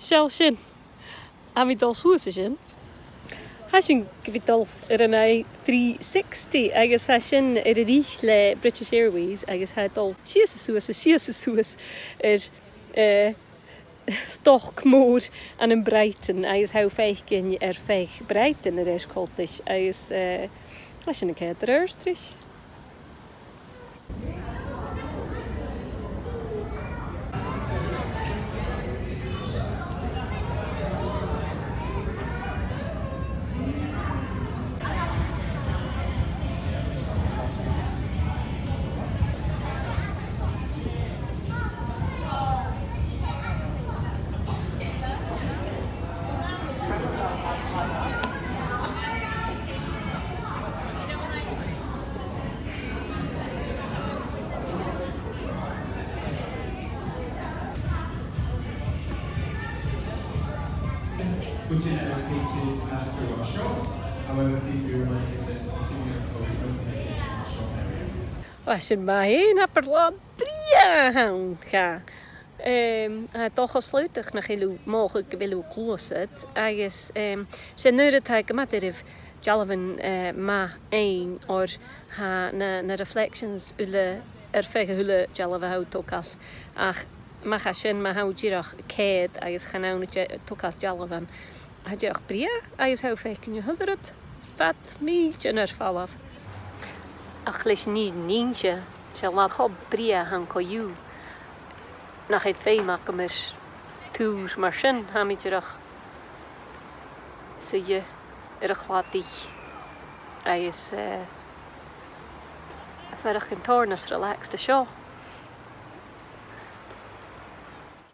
Shell sin. A mi dal swys sin. Ha sin gyfydol yn 360 agus ha sin yr eich le British Airways agus ha dal sias y swys stoch mór an yn Brighton agus ha feich gyn feich Brighton eis coltish agus ha sin y cedd yr erstrich. Which is located through our shop. However, please be reminded that the senior code is information in our shop area. Sy'n mae un aperla bria hawn cha. Doch os leutach na chylw moch y gyfelw glwysyd. Agus sy'n nwyr y tag yma dyrif jalafan ma ein o'r na reflections yle feg hwle jalafa haw tokal. Ach ma cha sy'n ma haw jirach ced agus chanawn tokal jalafan. Ha jirach bria agus haw feg yn yw hyfryd. Fat mi jyn falaf. Ach leis ní níse se lá chob bria han co yw. Nach het féach go mis tús mar sin ha miidirach sa je a chladí agus ferach an tornas relaxed a seo.